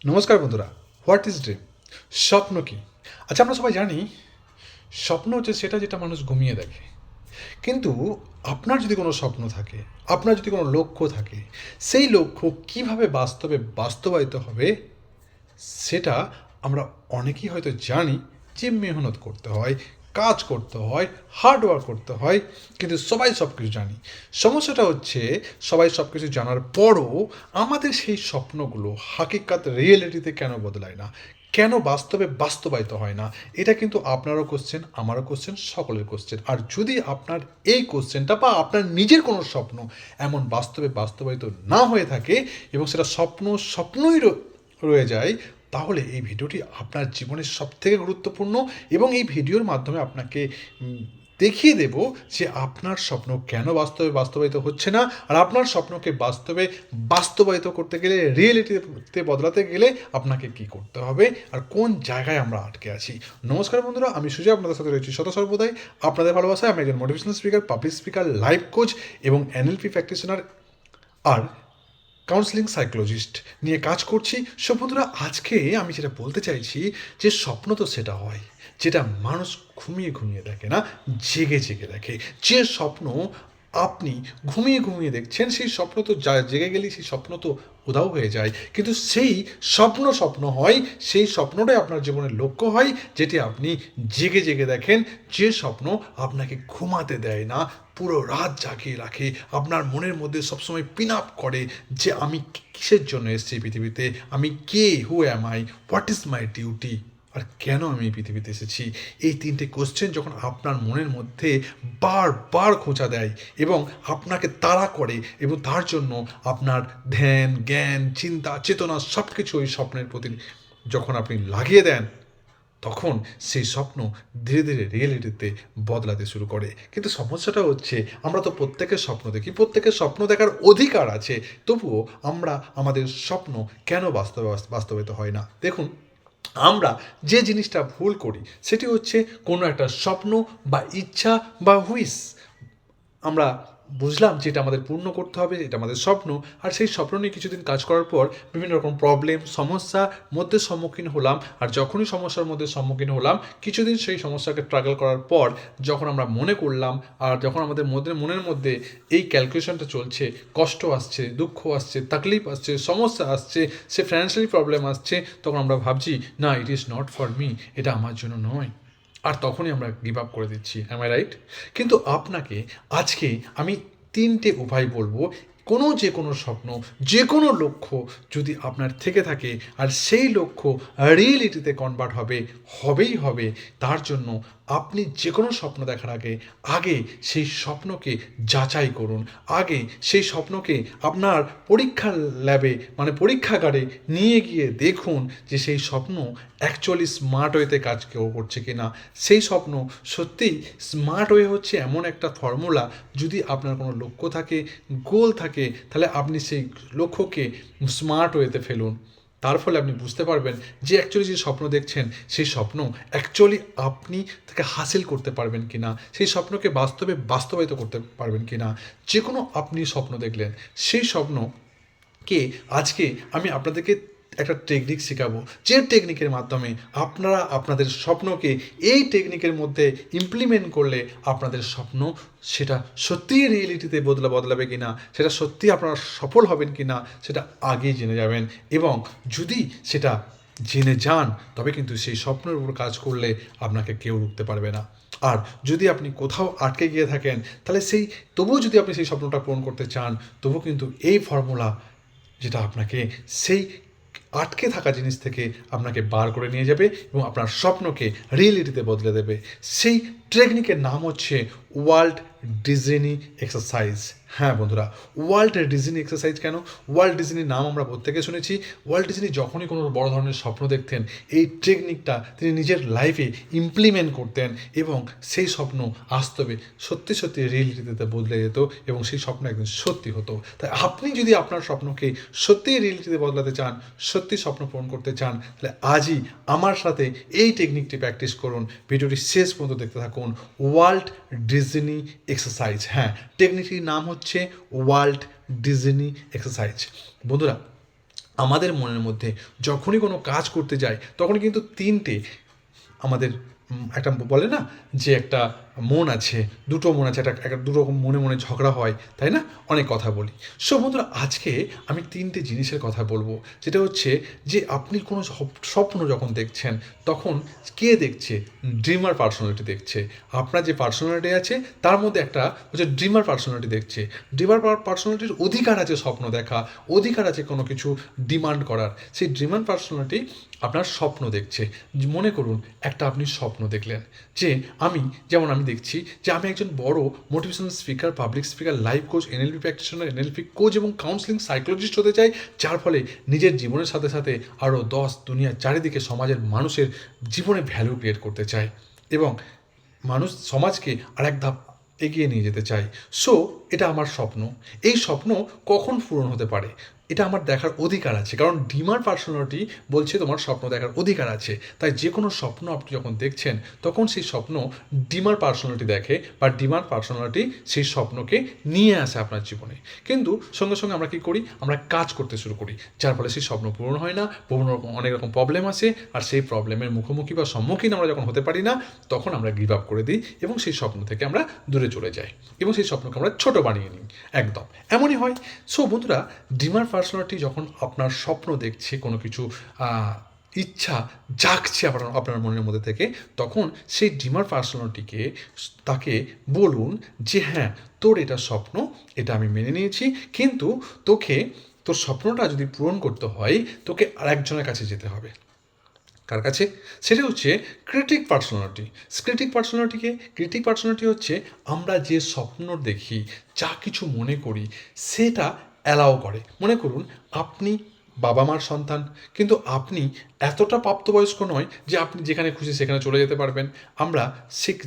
নমস্কার বন্ধুরা। What is dream? স্বপ্ন কি? আচ্ছা, আমরা সবাই জানি স্বপ্ন হচ্ছে সেটা যেটা মানুষ ঘুমিয়ে দেখে। কিন্তু আপনার যদি কোনো স্বপ্ন থাকে, আপনার যদি কোনো লক্ষ্য থাকে, সেই লক্ষ্য কিভাবে বাস্তবে বাস্তবায়িত হবে সেটা আমরা অনেকেই হয়তো জানি যে মেহনত করতে হয়, কাজ করতে হয়, হার্ডওয়ার্ক করতে হয়, কিন্তু সবাই সব কিছু জানি। সমস্যাটা হচ্ছে সবাই সব কিছু জানার পরও আমাদের সেই স্বপ্নগুলো হাকিকাত রিয়েলিটিতে কেন বদলায় না, কেন বাস্তবে বাস্তবায়িত হয় না? এটা কিন্তু আপনারও কোশ্চেন, আমারও কোশ্চেন, সকলের কোশ্চেন। আর যদি আপনার এই কোশ্চেনটা বা আপনার নিজের কোনো স্বপ্ন এমন বাস্তবে বাস্তবায়িত না হয়ে থাকে এবং সেটা স্বপ্নই রয়ে যায়, তাহলে এই ভিডিওটি আপনার জীবনের সবথেকে গুরুত্বপূর্ণ। এবং এই ভিডিওর মাধ্যমে আপনাকে দেখিয়ে দেব যে আপনার স্বপ্ন কেন বাস্তবে বাস্তবায়িত হচ্ছে না, আর আপনার স্বপ্নকে বাস্তবে বাস্তবায়িত করতে গেলে, রিয়েলিটিতে বদলাতে গেলে আপনাকে কি করতে হবে আর কোন জায়গায় আমরা আটকে আছি। নমস্কার বন্ধুরা, আমি সুজয়, আপনাদের সাথে রয়েছি সদা সর্বদাই। আপনাদের ভালোবাসায় আমি একজন motivational speaker, public speaker, life coach এবং এনএলপি প্র্যাকটিশনার আর কাউন্সিলিং সাইকোলজিস্ট নিয়ে কাজ করছি। সব বন্ধুরা, আজকে আমি যেটা বলতে চাইছি যে স্বপ্ন তো সেটা হয় যেটা মানুষ ঘুমিয়ে ঘুমিয়ে দেখে না, জেগে জেগে দেখে। যে স্বপ্ন আপনি ঘুমিয়ে ঘুমিয়ে দেখছেন, সেই স্বপ্ন তো জেগে গেলেই সেই স্বপ্ন তো উধাও হয়ে যায়। কিন্তু সেই স্বপ্ন হয়, সেই স্বপ্নটাই আপনার জীবনের লক্ষ্য হয়, যেটি আপনি জেগে জেগে দেখেন। যে স্বপ্ন আপনাকে ঘুমাতে দেয় না, পুরো রাত জাগিয়ে রাখে, আপনার মনের মধ্যে সবসময় পিন আপ করে যে আমি কিসের জন্য এসেছি পৃথিবীতে, আমি কে, who am I, what is my duty, আর কেন আমি এই পৃথিবীতে এসেছি। এই তিনটে কোশ্চেন যখন আপনার মনের মধ্যে বারবার খোঁচা দেয় এবং আপনাকে তাড়া করে, এবং তার জন্য আপনার ধ্যান, জ্ঞান, চিন্তা, চেতনা সব কিছু ওই স্বপ্নের প্রতি যখন আপনি লাগিয়ে দেন, তখন সেই স্বপ্ন ধীরে ধীরে রিয়েলিটিতে বদলাতে শুরু করে। কিন্তু সমস্যাটা হচ্ছে আমরা তো প্রত্যেকের স্বপ্ন দেখি, প্রত্যেকের স্বপ্ন দেখার অধিকার আছে, তবুও আমরা আমাদের স্বপ্ন কেন বাস্তবায়িত হয় না? দেখুন, আমরা যে জিনিসটা ভুল করি সেটি হচ্ছে কোনো একটা স্বপ্ন বা ইচ্ছা বা হুইস আমরা বুঝলাম যে এটা আমাদের পূর্ণ করতে হবে, এটা আমাদের স্বপ্ন। আর সেই স্বপ্ন নিয়ে কিছুদিন কাজ করার পর বিভিন্ন রকম প্রবলেম, সমস্যার মধ্যে সম্মুখীন হলাম। আর যখনই সমস্যার মধ্যে সম্মুখীন হলাম, কিছুদিন সেই সমস্যাকে ট্রাগল করার পর যখন আমরা মনে করলাম, আর যখন আমাদের মনের মধ্যে এই ক্যালকুলেশনটা চলছে, কষ্ট আসছে, দুঃখ আসছে, তাকলিফ আসছে, সমস্যা আসছে, সে ফাইন্যান্সিয়ালি প্রবলেম আসছে, তখন আমরা ভাবছি না, it is not for me, এটা আমার জন্য নয়। আর তখনই আমরা গিভ আপ করে দিচ্ছি। Am I right? কিন্তু আপনাকে আজকে আমি তিনটে উপায় বলবো। যে কোনো স্বপ্ন, যে কোনো লক্ষ্য যদি আপনার থেকে থাকে আর সেই লক্ষ্য রিয়েলিটিতে কনভার্ট হবেই হবে, তার জন্য আপনি যে কোনো স্বপ্ন দেখার আগে আগে সেই স্বপ্নকে যাচাই করুন। আগে সেই স্বপ্নকে আপনার পরীক্ষার ল্যাবে, মানে পরীক্ষাগারে নিয়ে গিয়ে দেখুন যে সেই স্বপ্ন অ্যাকচুয়ালি স্মার্ট ওয়েতে কাজ কেউ করছে কি না। সেই স্বপ্ন সত্যিই স্মার্ট ওয়ে হচ্ছে এমন একটা ফর্মুলা, যদি আপনার কোনো লক্ষ্য থাকে, গোল থাকে, তাহলে আপনি সেই লক্ষ্যকে স্মার্ট ওয়েতে ফেলুন। তার ফলে আপনি বুঝতে পারবেন যে অ্যাকচুয়ালি যে স্বপ্ন দেখছেন সেই স্বপ্ন অ্যাকচুয়ালি আপনি তাকে হাসিল করতে পারবেন কি না, সেই স্বপ্নকে বাস্তবায়িত করতে পারবেন কি না। যে কোনো আপনি স্বপ্ন দেখলেন, সেই স্বপ্নকে আজকে আমি আপনাদেরকে একটা টেকনিক শেখাবো, যে টেকনিকের মাধ্যমে আপনারা আপনাদের স্বপ্নকে এই টেকনিকের মধ্যে ইমপ্লিমেন্ট করলে আপনাদের স্বপ্ন সেটা সত্যিই রিয়েলিটিতে বদলাবে কি না, সেটা সত্যিই আপনারা সফল হবেন কি না, সেটা আগেই জেনে যাবেন। এবং যদি সেটা জেনে যান, তবে কিন্তু সেই স্বপ্নের উপর কাজ করলে আপনাকে কেউ রুখতে পারবে না। আর যদি আপনি কোথাও আটকে গিয়ে থাকেন, তাহলে তবুও যদি আপনি সেই স্বপ্নটা পূরণ করতে চান, তবুও কিন্তু এই ফর্মুলা যেটা আপনাকে সেই আটকে থাকা জিনিস থেকে আপনাকে বার করে নিয়ে যাবে এবং আপনার স্বপ্নকে রিয়েলিটিতে বদলে দেবে। সেই টেকনিকের নাম হচ্ছে ওয়াল্ট ডিজনি এক্সারসাইজ। হ্যাঁ বন্ধুরা, ওয়াল্ট ডিজনি এক্সারসাইজ কেন? ওয়াল্ট ডিজনির নাম আমরা প্রত্যেকে শুনেছি। ওয়াল্ট ডিজনি যখনই কোনো বড় ধরনের স্বপ্ন দেখতেন, এই টেকনিকটা তিনি নিজের লাইফে ইমপ্লিমেন্ট করতেন এবং সেই স্বপ্ন বাস্তবে সত্যি সত্যি রিয়েলিটিতে বদলে যেত এবং সেই স্বপ্ন একদিন সত্যি হতো। তাই আপনি যদি আপনার স্বপ্নকে সত্যিই রিয়েলিটিতে বদলাতে চান, সত্যি স্বপ্ন পূরণ করতে চান, তাহলে আজই আমার সাথে এই টেকনিকটি প্র্যাকটিস করুন। ভিডিওটি শেষ পর্যন্ত দেখতে থাকুন। ওয়াল্ট ডিজনি এক্সারসাইজ, হ্যাঁ, টেকনিকটির নাম হচ্ছে ওয়াল্ট ডিজনি এক্সারসাইজ। বন্ধুরা, আমাদের মনের মধ্যে যখনই কোনো কাজ করতে যাই তখনই কিন্তু তিনটে আমাদের একটা বলে না যে একটা মন আছে, দুটো মন আছে, একটা দুটো মনে মনে ঝগড়া হয়, তাই না? অনেক কথা বলি। সো বন্ধুরা, আজকে আমি তিনটে জিনিসের কথা বলবো, যেটা হচ্ছে যে আপনি কোনো স্বপ্ন যখন দেখছেন তখন কে দেখছে? ড্রিমার পার্সোনালিটি দেখছে। আপনার যে পার্সোনালিটি আছে তার মধ্যে একটা হচ্ছে ড্রিমার পার্সোনালিটি দেখছে। ড্রিমার পার্সোনালিটির অধিকার আছে স্বপ্ন দেখা, অধিকার আছে কোনো কিছু ডিমান্ড করার। সেই ড্রিমার পার্সোনালিটি আপনার স্বপ্ন দেখছে। মনে করুন একটা আপনি স্বপ্ন দেখলেন যে যেমন আমি দেখছি যে আমি একজন বড় motivational speaker, public speaker, life coach, NLP practitioner, NLP coach এবং কাউন্সিলিং সাইকোলজিস্ট হতে চাই, যার ফলে নিজের জীবনের সাথে সাথে আরও দুনিয়ার চারিদিকে সমাজের মানুষের জীবনে ভ্যালু ক্রিয়েট করতে চাই এবং সমাজকে আরেক ধাপ এগিয়ে নিয়ে যেতে চাই। সো এটা আমার স্বপ্ন। এই স্বপ্ন কখন পূরণ হতে পারে এটা আমার দেখার অধিকার আছে, কারণ ডিমার পার্সোনালিটি বলছে তোমার স্বপ্ন দেখার অধিকার আছে। তাই যে কোনো স্বপ্ন আপনি যখন দেখছেন তখন সেই স্বপ্ন ডিমার পার্সোনালিটি দেখে বা ডিমার পার্সোনালিটি সেই স্বপ্নকে নিয়ে আসে আপনার জীবনে। কিন্তু সঙ্গে সঙ্গে আমরা কী করি? আমরা কাজ করতে শুরু করি, যার ফলে সেই স্বপ্ন পূরণ হয় না, অনেক রকম প্রবলেম আসে, আর সেই প্রবলেমের মুখোমুখি বা সম্মুখীন আমরা যখন হতে পারি না তখন আমরা গিভ আপ করে দিই এবং সেই স্বপ্ন থেকে আমরা দূরে চলে যাই এবং সেই স্বপ্নকে আমরা ছোট বানিয়ে নিই। একদম এমনই হয়। সো বন্ধুরা, ডিমার পার্সোনালিটি যখন আপনার স্বপ্ন দেখছে, কোনো কিছু ইচ্ছা জাগছে আপনার মনের মধ্যে থেকে, তখন সেই ডিমার পার্সোনালিটিকে তাকে বলুন যে হ্যাঁ, তোর এটা স্বপ্ন, এটা আমি মেনে নিয়েছি, কিন্তু তোর স্বপ্নটা যদি পূরণ করতে হয় তোকে আরেকজনের কাছে যেতে হবে। কার কাছে? সেটা হচ্ছে ক্রিটিক পার্সোনালিটি। ক্রিটিক পার্সোনালিটি হচ্ছে আমরা যে স্বপ্ন দেখি, যা কিছু মনে করি সেটা অ্যালাউ করে। মনে করুন আপনি বাবা মার সন্তান, কিন্তু আপনি এতটা প্রাপ্তবয়স্ক নয় যে আপনি যেখানে খুশি সেখানে চলে যেতে পারবেন। আমরা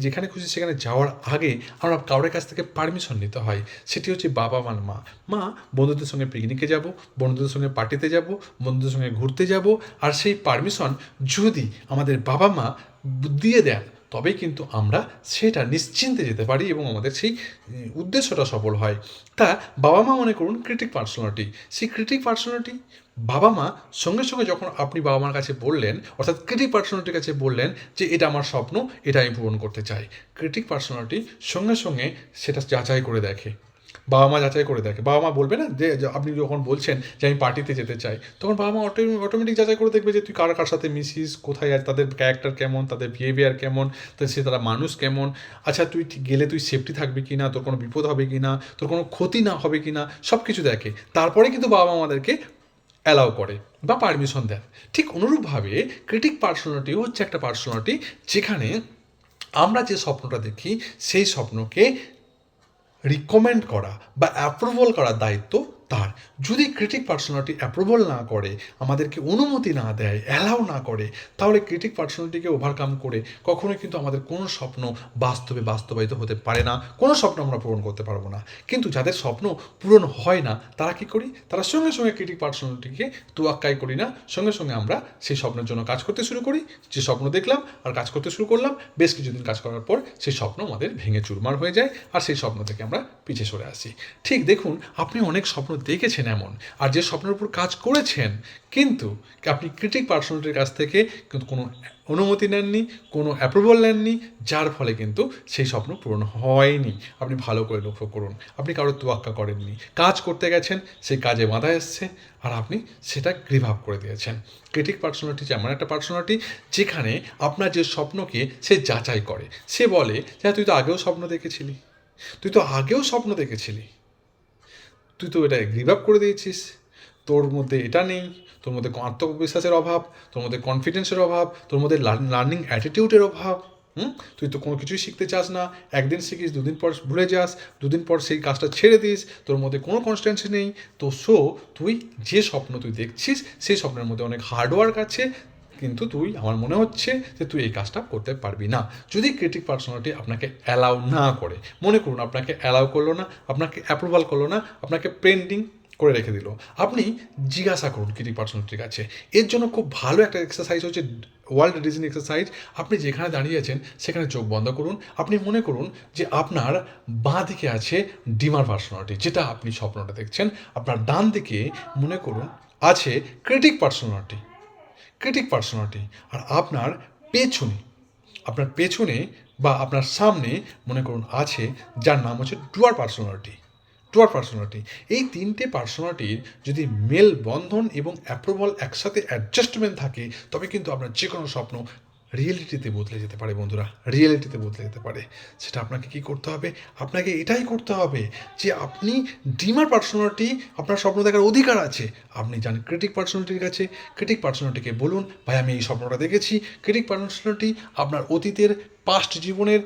যেখানে খুশি সেখানে যাওয়ার আগে আমরা কারোর কাছ থেকে পারমিশন নিতে হয়। সেটি হচ্ছে বাবা মার মা বন্ধুদের সঙ্গে পিকনিকে যাব, বন্ধুদের সঙ্গে পার্টিতে যাব, বন্ধুদের সঙ্গে ঘুরতে যাব, আর সেই পারমিশন যদি আমাদের বাবা মা দিয়ে দেন তবেই কিন্তু আমরা সেটা নিশ্চিন্তে যেতে পারি এবং আমাদের সেই উদ্দেশ্যটা সফল হয়। তা বাবা মা মনে করুন ক্রিটিক পার্সোনালিটি। সেই ক্রিটিক পার্সোনালিটি বাবা মা সঙ্গে সঙ্গে যখন আপনি বাবা মার কাছে বললেন, অর্থাৎ ক্রিটিক পার্সোনালিটির কাছে বললেন যে এটা আমার স্বপ্ন, এটা আমি পূরণ করতে চাই, ক্রিটিক পার্সোনালিটি সঙ্গে সঙ্গে সেটা যাচাই করে দেখে। বাবা মা যাচাই করে দেখে। বাবা মা বলবে না যে আপনি যখন বলছেন যে আমি পার্টিতে যেতে চাই, তখন বাবা মা অটোমেটিক যাচাই করে দেখবে যে তুই কার সাথে মিশিস, কোথায়, আর তাদের ক্যারেক্টার কেমন, তাদের বিহেভিয়ার কেমন, তারা মানুষ কেমন। আচ্ছা তুই গেলে তুই সেফটি থাকবি কি না, তোর কোনো বিপদ হবে কি না, তোর কোনো ক্ষতি না হবে কি না, সব কিছু দেখে। তারপরে কিন্তু বাবা মা আমাদেরকে অ্যালাউ করে বা পারমিশন দেন। ঠিক অনুরূপভাবে ক্রিটিক পার্সোনালিটি হচ্ছে একটা পার্সোনালিটি যেখানে আমরা যে স্বপ্নটা দেখি সেই স্বপ্নকে রিকমেন্ড করা বা অ্যাপ্রুভাল করার দায়িত্ব তার। যদি ক্রিটিক পার্সোনালিটি অ্যাপ্রুভাল না করে, আমাদেরকে অনুমতি না দেয়, অ্যালাউ না করে, তাহলে ক্রিটিক পার্সোনালিটিকে ওভারকাম করে কখনোই কিন্তু আমাদের কোনো স্বপ্ন বাস্তবায়িত হতে পারে না, কোনো স্বপ্ন আমরা পূরণ করতে পারবো না। কিন্তু যাদের স্বপ্ন পূরণ হয় না তারা কী করি? তারা সঙ্গে সঙ্গে ক্রিটিক পার্সোনালিটিকে তোয়াক্কাই করি না, সঙ্গে সঙ্গে আমরা সেই স্বপ্নের জন্য কাজ করতে শুরু করি। যে স্বপ্ন দেখলাম আর কাজ করতে শুরু করলাম, বেশ কিছুদিন কাজ করার পর সেই স্বপ্ন আমাদের ভেঙে চুরমার হয়ে যায় আর সেই স্বপ্ন থেকে আমরা পিছিয়ে সরে আসি। ঠিক দেখুন, আপনি অনেক স্বপ্ন দেখেছেন এমন, আর যে স্বপ্নের উপর কাজ করেছেন, কিন্তু আপনি ক্রিটিক পার্সোনালিটির কাছ থেকে কিন্তু কোনো অনুমতি নেননি, কোনো অ্যাপ্রুভাল নেননি, যার ফলে কিন্তু সেই স্বপ্ন পূরণ হয়নি। আপনি ভালো করে লক্ষ্য করুন, আপনি কারোর তোয়াক্কা করেননি, কাজ করতে গেছেন, সেই কাজে বাধা এসছে আর আপনি সেটা গিভ আপ করে দিয়েছেন। ক্রিটিক পার্সোনালিটি এমন একটা পার্সোনালিটি যেখানে আপনার যে স্বপ্নকে সে যাচাই করে। সে বলে যে তুই তো আগেও স্বপ্ন দেখেছিলি, তুই তো এটা গিভ আপ করে দিয়েছিস, তোর মধ্যে এটা নেই, তোর মধ্যে আত্মবিশ্বাসের অভাব, তোর মধ্যে কনফিডেন্সের অভাব, তোর মধ্যে লার্নিং অ্যাটিটিউডের অভাব। তুই তো কোনো কিছুই শিখতে চাস না, একদিন শিখিস, দুদিন পর ভুলে যাস, দুদিন পর সেই কাজটা ছেড়ে দিস, তোর মধ্যে কোনো কনস্ট্যান্সি নেই। তো তুই যে স্বপ্ন তুই দেখছিস সেই স্বপ্নের মধ্যে অনেক হার্ডওয়ার্ক আছে, কিন্তু আমার মনে হচ্ছে যে তুই এই কাজটা করতে পারবি না। যদি ক্রিটিক পার্সোনালিটি আপনাকে অ্যালাউ না করে, মনে করুন আপনাকে অ্যালাউ করলো না, আপনাকে অ্যাপ্রুভাল করলো না, আপনাকে পেন্ডিং করে রেখে দিল, আপনি জিজ্ঞাসা করুন ক্রিটিক পার্সোনালিটির কাছে। এর জন্য খুব ভালো একটা এক্সারসাইজ হচ্ছে ওয়ার্ল্ড রিজনিং এক্সারসাইজ। আপনি যেখানে দাঁড়িয়ে আছেন সেখানে চোখ বন্ধ করুন। আপনি মনে করুন যে আপনার বাঁ দিকে আছে ডিমার পার্সোনালিটি, যেটা আপনি স্বপ্নটা দেখছেন। আপনার ডান দিকে মনে করুন আছে ক্রিটিক পার্সোনালিটি। ক্রিটিক পার্সোনালিটি আর আপনার পেছনে বা আপনার সামনে মনে করুন আছে যার নাম হচ্ছে ডুয়ার পার্সোনালিটি। এই তিনটে পার্সোনালিটির যদি মেল বন্ধন এবং অ্যাপ্রুভাল একসাথে অ্যাডজাস্টমেন্ট থাকে, তবে কিন্তু আপনার যে কোনো স্বপ্ন রিয়েলিটিতে বদলে যেতে পারে বন্ধুরা, রিয়েলিটিতে বদলে যেতে পারে। সেটা আপনাকে কী করতে হবে? আপনাকে এটাই করতে হবে যে আপনি ড্রিমার পার্সোনালিটি, আপনার স্বপ্ন দেখার অধিকার আছে। আপনি যান ক্রিটিক পার্সোনালিটির কাছে, ক্রিটিক পার্সোনালিটিকে বলুন, ভাই আমি এই স্বপ্নটা দেখেছি। ক্রিটিক পার্সোনালিটি আপনার অতীতের পাস্ট জীবনের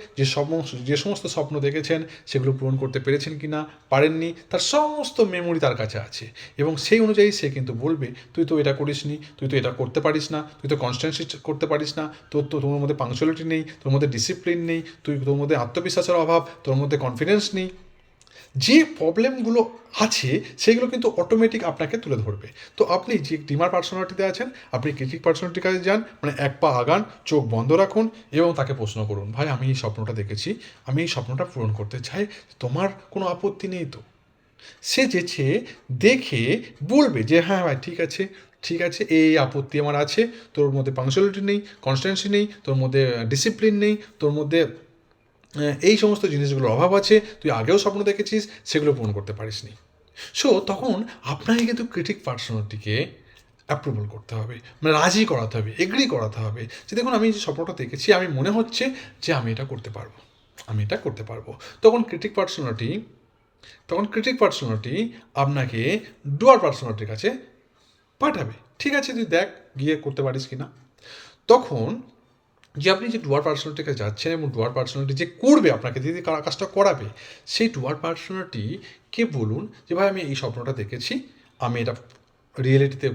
যে সমস্ত স্বপ্ন দেখেছেন সেগুলো পূরণ করতে পেরেছেন কি না, পারেননি, তার সমস্ত মেমোরি তার কাছে আছে এবং সেই অনুযায়ী সে কিন্তু বলবে তুই তো এটা করিসনি, তুই তো এটা করতে পারিস না, তুই তো কনস্ট্যান্সি করতে পারিস না, তোর মধ্যে পাংচুয়ালিটি নেই, তোর মধ্যে ডিসিপ্লিন নেই, তোর মধ্যে আত্মবিশ্বাসের অভাব, তোর মধ্যে কনফিডেন্স নেই। যে প্রবলেমগুলো আছে সেগুলো কিন্তু অটোমেটিক আপনাকে তুলে ধরবে। তো আপনি যে ডিমার পার্সোনালিটিতে আছেন, আপনি ক্রিটিক পার্সোনালিটির কাছে যান, মানে এক পা আগান, চোখ বন্ধ রাখুন এবং তাকে প্রশ্ন করুন, ভাই আমি এই স্বপ্নটা দেখেছি, আমি এই স্বপ্নটা পূরণ করতে চাই, তোমার কোনো আপত্তি নেই তো? সে যেছে দেখে বলবে যে হ্যাঁ ভাই ঠিক আছে, এই আপত্তি আমার আছে, তোর মধ্যে পাংচুয়ালিটি নেই, কনস্ট্যান্সি নেই, তোর মধ্যে ডিসিপ্লিন নেই, তোর মধ্যে এই সমস্ত জিনিসগুলোর অভাব আছে, তুই আগেও স্বপ্ন দেখেছিস, সেগুলো পূরণ করতে পারিসনি। সো তখন আপনাকে কিন্তু ক্রিটিক পার্সোনালিটিকে অ্যাপ্রুভাল করতে হবে, মানে রাজি করাতে হবে, এগ্রি করাতে হবে যে দেখুন আমি যে স্বপ্নটা দেখেছি, আমি মনে হচ্ছে যে আমি এটা করতে পারবো। তখন ক্রিটিক পার্সোনালিটি আপনাকে ডুয়ার পার্সোনালিটির কাছে পাঠাবে। ঠিক আছে, তুই দেখ গিয়ে করতে পারিস কি না। তখন যে আপনি যে ডুয়ার পার্সোনালিটির কাছে যাচ্ছেন এবং ডুয়ার পার্সোনালিটি যে করবে আপনাকে, যে কাজটা করাবে, সেই ডুয়ার পার্সোনালিটিকে বলুন যে ভাই আমি এই স্বপ্নটা দেখেছি, আমি এটা রিয়েলিটিতে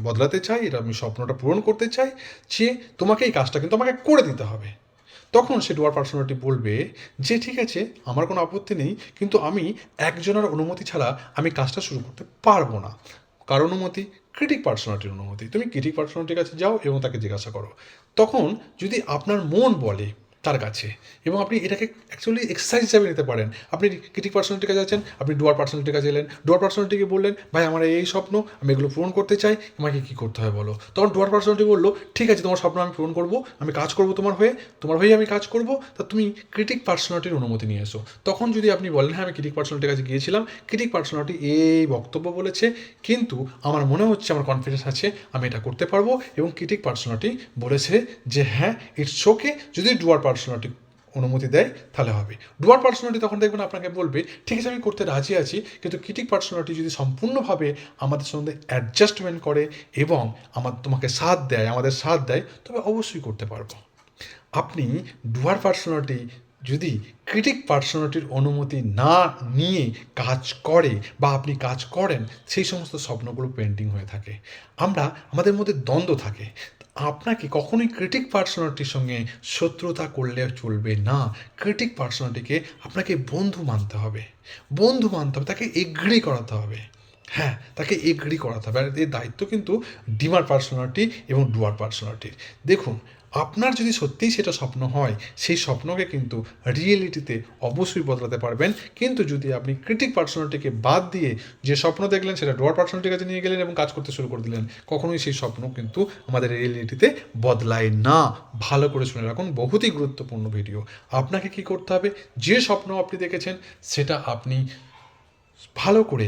বদলাতে চাই, এটা আমি স্বপ্নটা পূরণ করতে চাই, যে তোমাকে এই কাজটা কিন্তু আমাকে করে দিতে হবে। তখন সে ডুয়ার পার্সোনালিটি বলবে যে ঠিক আছে, আমার কোনো আপত্তি নেই, কিন্তু আমি একজনের অনুমতি ছাড়া আমি কাজটা শুরু করতে পারবো না। কার অনুমতি? ক্রিটিক পার্সোনালিটির অনুমতি। তুমি ক্রিটিক পার্সোনালিটির কাছে যাও এবং তাকে জিজ্ঞাসা করো। তখন যদি আপনার মন বলে তার কাছে, এবং আপনি এটাকে অ্যাকচুয়ালি এক্সারসাইজ হিসাবে নিতে পারেন, আপনি ক্রিটিক পার্সোনালিটির কাছে যাচ্ছেন, আপনি ডুয়ার পার্সোনালিটির কাছে এলেন, ডুয়ার পার্সোনালিটিকে বললেন ভাই আমার এই স্বপ্ন, আমি এগুলো পূরণ করতে চাই, আমাকে কী করতে হয় বলো। তখন ডুয়ার পার্সোনালিটি বললো ঠিক আছে, তোমার স্বপ্ন আমি পূরণ করবো, আমি কাজ করবো তোমার হয়ে আমি কাজ করবো, তা তুমি ক্রিটিক পার্সোনালিটির অনুমতি নিয়ে এসো। তখন যদি আপনি বলেন হ্যাঁ আমি ক্রিটিক পার্সোনালিটির কাছে গিয়েছিলাম, ক্রিটিক পার্সোনালিটি এই বক্তব্য বলেছে, কিন্তু আমার মনে হচ্ছে, আমার কনফিডেন্স আছে, আমি এটা করতে পারবো, এবং ক্রিটিক পার্সোনালিটি বলেছে যে হ্যাঁ ইটস ওকে, যদি ডুয়ার পার্সোনালিটি অনুমতি দেয় তাহলে হবে। ডুয়ার পার্সোনালিটি তখন দেখবেন আপনাকে বলবে ঠিক আছে আমি করতে রাজি আছি, কিন্তু ক্রিটিক পার্সোনালিটি যদি সম্পূর্ণভাবে আমাদের সঙ্গে অ্যাডজাস্টমেন্ট করে এবং আমাদের সাথ দেয়, তবে অবশ্যই করতে পারবো। আপনি ডুয়ার পার্সোনালিটি যদি ক্রিটিক পার্সোনালিটির অনুমতি না নিয়ে কাজ করে বা আপনি কাজ করেন, সেই সমস্ত স্বপ্নগুলো পেন্ডিং হয়ে থাকে। আমাদের মধ্যে দ্বন্দ্ব থাকে। আপনাকে কখনোই ক্রিটিক পার্সোনালিটির সঙ্গে শত্রুতা করলে চলবে না। ক্রিটিক পার্সোনালিটিকে আপনাকে বন্ধু মানতে হবে, তাকে এগ্রি করাতে হবে। হ্যাঁ, তাকে এগ্রি করাতে হবে। আর এর দায়িত্ব কিন্তু ডিমার পার্সোনালিটি এবং ডুয়ার পার্সোনালিটির। দেখুন, আপনার যদি সত্যিই সেটা স্বপ্ন হয়, সেই স্বপ্নকে কিন্তু রিয়েলিটিতে অবশ্যই বদলাতে পারবেন। কিন্তু যদি আপনি ক্রিটিক পার্সোনালিটিকে বাদ দিয়ে যে স্বপ্ন দেখলেন সেটা ডুয়ার পার্সোনালিটির কাছে নিয়ে গেলেন এবং কাজ করতে শুরু করে দিলেন, কখনোই সেই স্বপ্ন কিন্তু আমাদের রিয়েলিটিতে বদলায় না। ভালো করে শুনে রাখুন, বহুতই গুরুত্বপূর্ণ ভিডিও। আপনাকে কি করতে হবে? যে স্বপ্ন আপনি দেখেছেন সেটা আপনি ভালো করে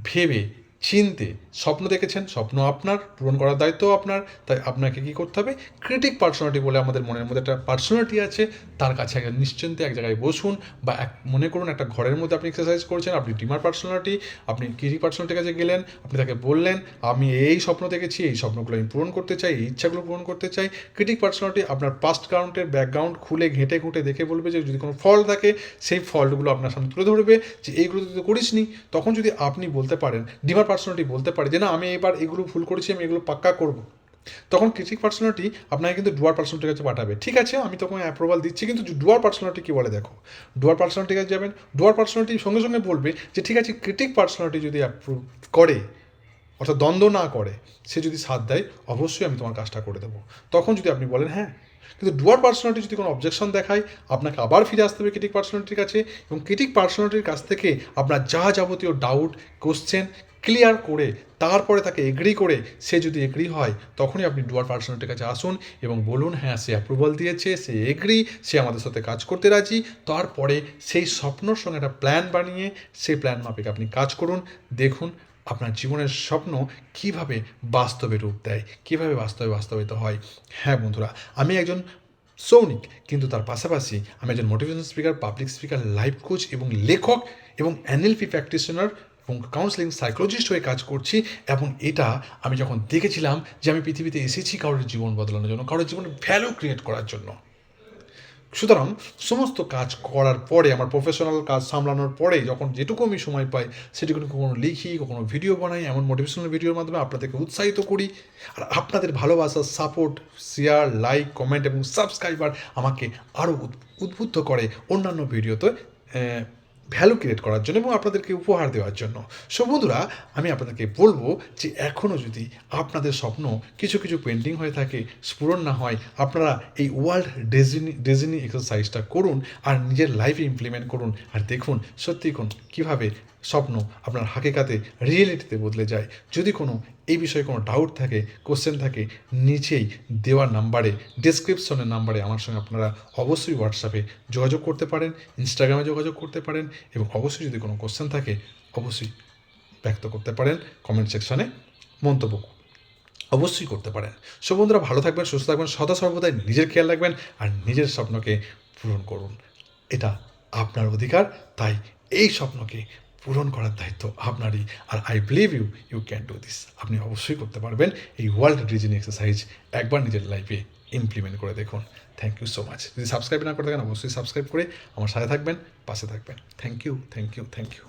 ভেবে চিনতে, স্বপ্ন দেখেছেন, স্বপ্ন আপনার, পূরণ করার দায়িত্ব আপনার, তাই আপনাকে কী করতে হবে? ক্রিটিক পার্সোনালিটি বলে আমাদের মনের মধ্যে একটা পার্সোনালিটি আছে, তার কাছে নিশ্চিন্তে এক জায়গায় বসুন, বা মনে করুন একটা ঘরের মধ্যে আপনি এক্সারসাইজ করছেন, আপনি ডিমার পার্সোনালিটি, আপনি ক্রিটিক পার্সোনালিটির কাছে গেলেন, আপনি তাকে বললেন আমি এই স্বপ্ন দেখেছি, এই স্বপ্নগুলো আমি পূরণ করতে চাই, এই ইচ্ছাগুলো পূরণ করতে চাই। ক্রিটিক পার্সোনালিটি আপনার পাস্ট ব্যাকগ্রাউন্ড খুলে ঘেঁটে দেখে বলবে যে যদি কোনো ফল্ট থাকে, সেই ফল্টগুলো আপনার সামনে তুলে ধরবে যে এইগুলো তুই তো করিসনি। তখন যদি আপনি বলতে পারেন, ডিমার পার্সোনালিটি বলতে পারে যে না আমি এবার এগুলো ভুল করেছি, আমি এগুলো পাক্কা করব, তখন ক্রিটিক পার্সোনালিটি আপনাকে কিন্তু ডুয়ার পার্সোনালিটির কাছে পাঠাবে। ঠিক আছে, আমি তখন অ্যাপ্রুভাল দিচ্ছি, কিন্তু ডুয়ার পার্সোনালিটি কী বলে দেখো। ডুয়ার পার্সোনালিটির কাছে যাবেন, ডুয়ার পার্সোনালিটি সঙ্গে সঙ্গে বলবে যে ঠিক আছে, ক্রিটিক পার্সোনালিটি যদি অ্যাপ্রুভ করে, অর্থাৎ দ্বন্দ্ব না করে, সে যদি সাথ দেয়, অবশ্যই আমি তোমার কাজটা করে দেবো। তখন যদি আপনি বলেন হ্যাঁ, কিন্তু ডুয়ার পার্সোনালিটি যদি কোনো অবজেকশন দেখায়, আপনাকে আবার ফিরে আসতে হবে ক্রিটিক পার্সোনালিটির কাছে, এবং ক্রিটিক পার্সোনালিটির কাছ থেকে আপনার যাবতীয় ডাউট, কোশ্চেন ক্লিয়ার করে তারপরে তাকে এগ্রি করে সে যদি এগ্রি হয় তখনই আপনি ডুয়ার পার্সোনালিটির কাছে আসুন এবং বলুন হ্যাঁ সে অ্যাপ্রুভাল দিয়েছে, সে এগ্রি, সে আমাদের সাথে কাজ করতে রাজি। তারপরে সেই স্বপ্নর সঙ্গে একটা প্ল্যান বানিয়ে সেই প্ল্যান মাফিক আপনি কাজ করুন। দেখুন আপনার জীবনের স্বপ্ন কীভাবে বাস্তবে রূপ দেয়, কীভাবে বাস্তবায়িত হয়। হ্যাঁ বন্ধুরা, আমি একজন সৌনিক, কিন্তু তার পাশাপাশি আমি একজন motivational speaker, public speaker, life coach এবং লেখক এবং এনএলপি প্র্যাকটিশনার এবং কাউন্সেলিং সাইকোলজিস্ট হয়ে কাজ করছি। এবং এটা আমি যখন দেখেছিলাম যে আমি পৃথিবীতে এসেছি কারোর জীবন বদলানোর জন্য, কারোর জীবনে ভ্যালু ক্রিয়েট করার জন্য। সুতরাং সমস্ত কাজ করার পরে, আমার প্রফেশনাল কাজ সামলানোর পরে যখন যেটুকু আমি সময় পাই সেটুকু কখনো লিখি, কখনো ভিডিও বানাই, এমন মোটিভেশনাল ভিডিওর মাধ্যমে আপনাদেরকে উৎসাহিত করি। আর আপনাদের ভালোবাসা, সাপোর্ট, শেয়ার, লাইক, কমেন্ট এবং সাবস্ক্রাইবার আমাকে আরও উদ্বুদ্ধ করে অন্যান্য ভিডিওতে ভ্যালু ক্রিয়েট করার জন্য এবং আপনাদেরকে উপহার দেওয়ার জন্য। সো বন্ধুরা, আমি আপনাদেরকে বলবো যে এখনও যদি আপনাদের স্বপ্ন কিছু কিছু পেন্ডিং হয়ে থাকে, স্ফুরণ না হয়, আপনারা এই ওয়ার্ল্ড ডেজিনি এক্সারসাইজটা করুন আর নিজের লাইফে ইমপ্লিমেন্ট করুন। আর দেখুন সত্যি কীভাবে স্বপ্ন আপনার হাকিকাতে রিয়েলিটিতে বদলে যায়। যদি কোনো এই বিষয়ে কোনো ডাউট থাকে, কোশ্চেন থাকে, নিচেই দেওয়া নাম্বারে, ডেসক্রিপশনের নাম্বারে আমার সঙ্গে আপনারা অবশ্যই হোয়াটসঅ্যাপে যোগাযোগ করতে পারেন, ইনস্টাগ্রামে যোগাযোগ করতে পারেন এবং অবশ্যই যদি কোনো কোশ্চেন থাকে অবশ্যই ব্যক্ত করতে পারেন কমেন্ট সেকশনে, মন্তব্য অবশ্যই করতে পারেন। সো বন্ধুরা, ভালো থাকবেন, সুস্থ থাকবেন, সদা সর্বদাই নিজের খেয়াল রাখবেন আর নিজের স্বপ্নকে পূরণ করুন। এটা আপনার অধিকার, তাই এই স্বপ্নকে পূরণ করার দায়িত্ব আপনারই। আর I believe you can do this. আপনি অবশ্যই করতে পারবেন। এই ওয়ার্ল্ড রিজনিং এক্সারসাইজ একবার নিজের লাইফে ইমপ্লিমেন্ট করে দেখুন। Thank you so much. যদি সাবস্ক্রাইব না করে থাকেন অবশ্যই সাবস্ক্রাইব করে আমার সাথে থাকবেন, পাশে থাকবেন। Thank you.